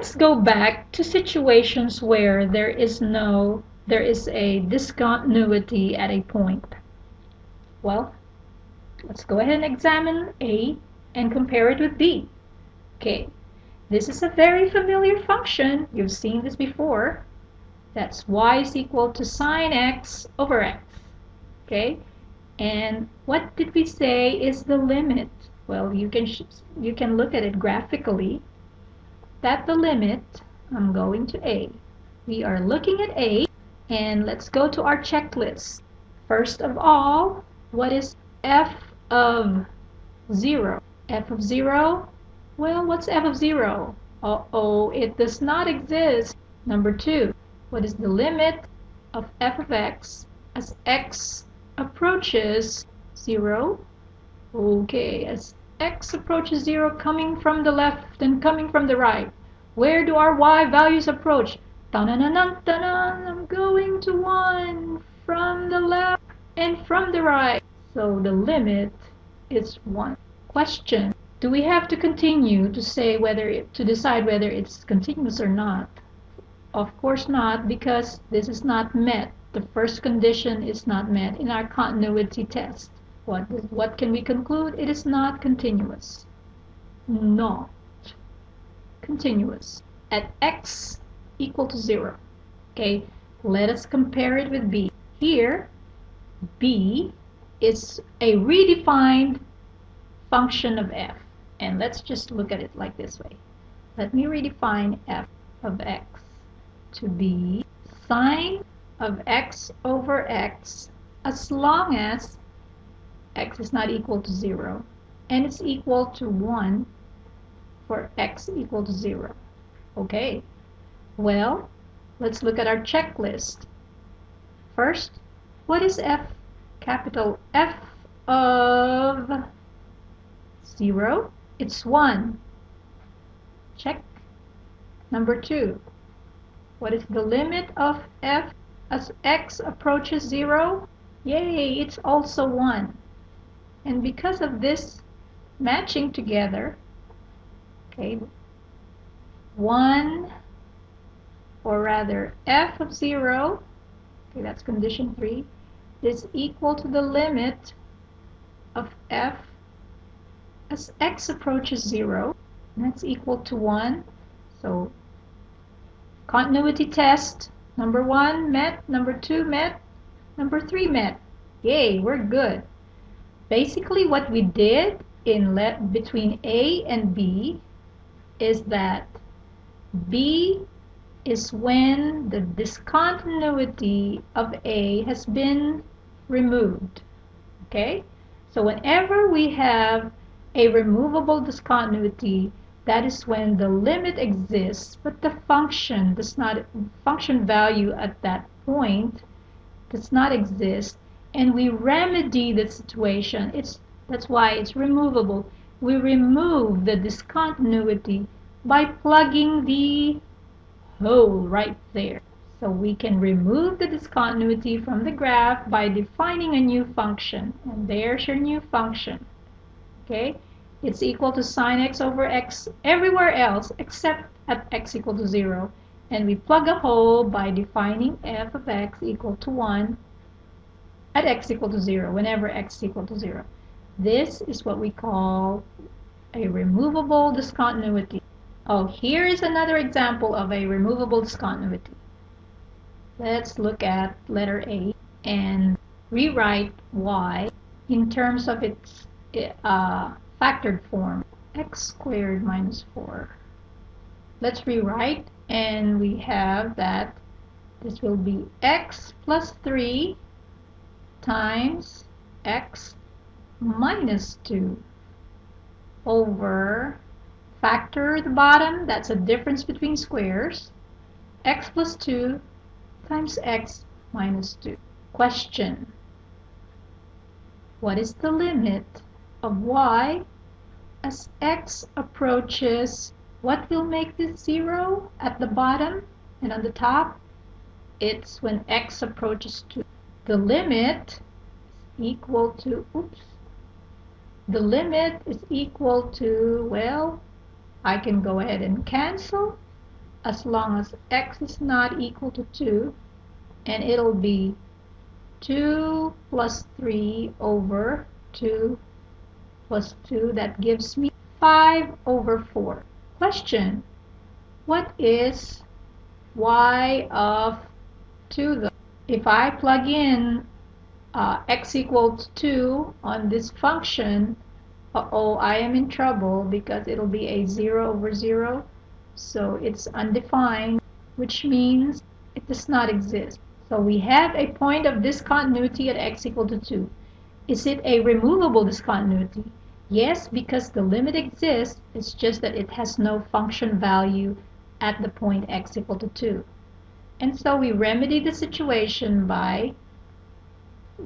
let's go back to situations where there is a discontinuity at a point. Well, let's go ahead and examine A and compare it with B. Okay, this is a very familiar function. You've seen this before. That's y is equal to sine x over x. Okay, and what did we say is the limit? Well, you can look at it graphically. That the limit, I'm going to A. We are looking at A, and let's go to our checklist. First of all, what is f of 0? F of 0? Well, what's f of 0? Uh-oh, it does not exist. Number 2, what is the limit of f of x as x approaches 0? Okay, as x approaches 0, coming from the left and coming from the right. Where do our y values approach? I'm going to 1 from the left and from the right. So the limit is 1. Question: do we have to continue to say to decide whether it's continuous or not? Of course not, because this is not met. The first condition is not met in our continuity test. What can we conclude? It is not continuous. Not continuous at x equal to 0. Okay, let us compare it with B. Here, B is a redefined function of f. And let's just look at it like this way. Let me redefine f of x to be sine of x over x as long as x is not equal to 0 and it's equal to 1 for x equal to 0. Okay, well, let's look at our checklist. First, what is f? Capital F of 0? It's 1. Check. Number 2, what is the limit of f as x approaches 0? Yay, it's also 1. And because of this matching together, okay, 1, or rather f of 0, okay, that's condition 3, is equal to the limit of f as x approaches 0, and that's equal to 1. So continuity test, number 1 met, number 2 met, number 3 met. Yay, we're good. Basically what we did between A and B is that B is when the discontinuity of A has been removed. Okay? So whenever we have a removable discontinuity, that is when the limit exists, but the function value at that point does not exist, and we remedy the situation. That's why it's removable. We remove the discontinuity by plugging the hole right there. So we can remove the discontinuity from the graph by defining a new function, and there's your new function. Okay, it's equal to sine x over x everywhere else except at x equal to 0, and we plug a hole by defining f of x equal to 1 at x equal to 0 whenever x equal to 0. This is what we call a removable discontinuity. Oh, here is another example of a removable discontinuity. Let's look at letter A and rewrite y in terms of its factored form, x squared minus 4. Let's rewrite, and we have that this will be x plus 3 times x minus 2 over, factor the bottom, that's a difference between squares, x plus 2 times x minus 2. Question: what is the limit of y as x approaches? What will make this 0 at the bottom and on the top? It's when x approaches 2. The limit is equal to, the limit is equal to, well, I can go ahead and cancel. as long as x is not equal to 2, and it'll be 2 plus 3 over 2 plus 2. That gives me 5 over 4. Question: what is y of 2 though? If I plug in x equals 2 on this function, I am in trouble because it'll be a 0 over 0. So it's undefined, which means it does not exist. So we have a point of discontinuity at x equal to 2. Is it a removable discontinuity? Yes, because the limit exists. It's just that it has no function value at the point x equal to 2. And so we remedy the situation by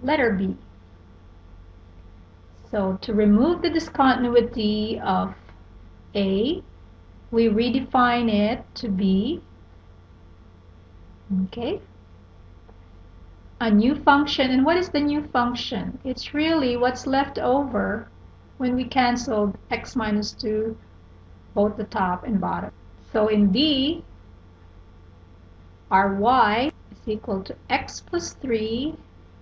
letter B. So to remove the discontinuity of A, we redefine it to be, okay, a new function. And what is the new function? It's really what's left over when we canceled x minus 2, both the top and bottom. So in B, our y is equal to x plus 3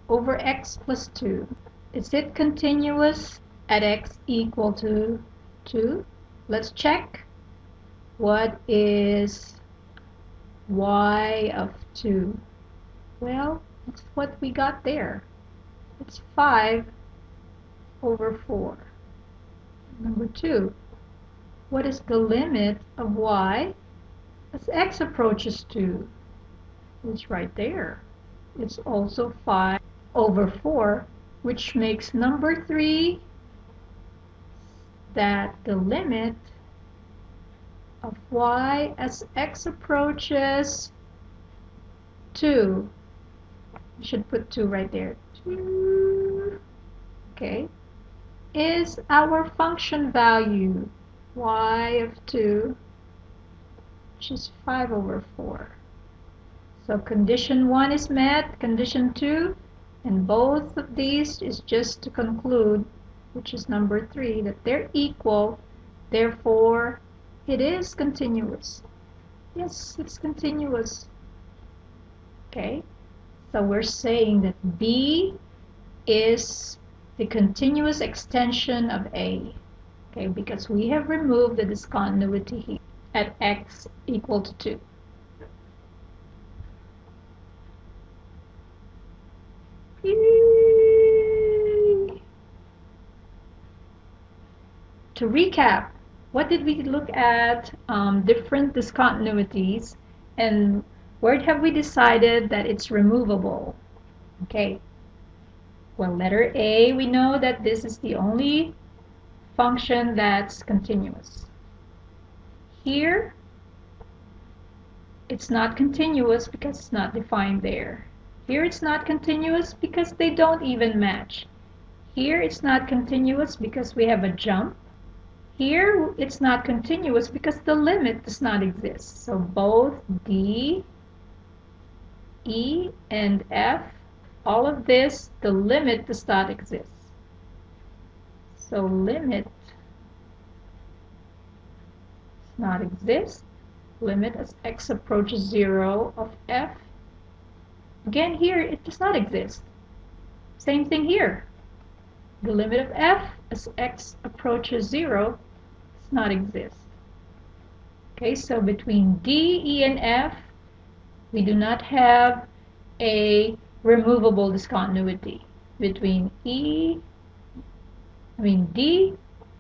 over x plus 2. Is it continuous at x equal to 2? Let's check. What is y of 2? Well, it's what we got there. It's 5 over 4. Number 2. What is the limit of y as x approaches 2? It's right there. It's also 5 over 4, which makes number 3 that the limit of y as x approaches 2, you should put 2 right there, 2, okay, is our function value y of 2, which is 5 over 4. So condition 1 is met, condition 2, and both of these is just to conclude, which is number 3, that they're equal, therefore it is continuous. Yes, it's continuous. Okay, so we're saying that B is the continuous extension of A. Okay, because we have removed the discontinuity here at x equal to 2. Yay! To recap, what did we look at? Different discontinuities, and where have we decided that it's removable? Okay, well, letter A, we know that this is the only function that's continuous. Here, it's not continuous because it's not defined there. Here it's not continuous because they don't even match. Here it's not continuous because we have a jump. Here it's not continuous because the limit does not exist. So both D, E, and F, all of this, the limit does not exist. So limit does not exist. Limit as x approaches 0 of F. Again, here it does not exist. Same thing here. The limit of f as x approaches 0 does not exist. Okay, so between D, E, and F, we do not have a removable discontinuity. Between D,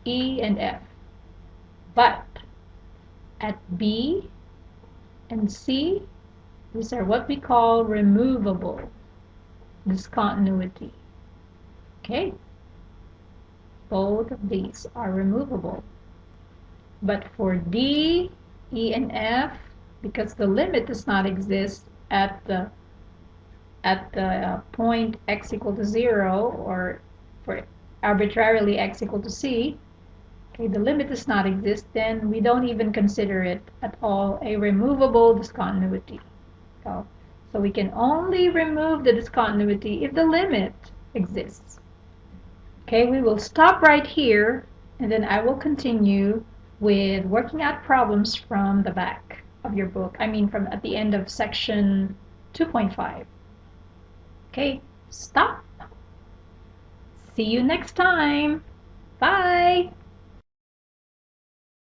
E, and F. But at B and C, these are what we call removable discontinuity. Okay, both of these are removable. But for D, E, and F, because the limit does not exist at the point x equal to 0, or for arbitrarily x equal to c, okay, the limit does not exist, then we don't even consider it at all a removable discontinuity. So we can only remove the discontinuity if the limit exists. Okay, we will stop right here, and then I will continue with working out problems from the back of your book. I mean, from at the end of section 2.5. Okay, stop. See you next time. Bye.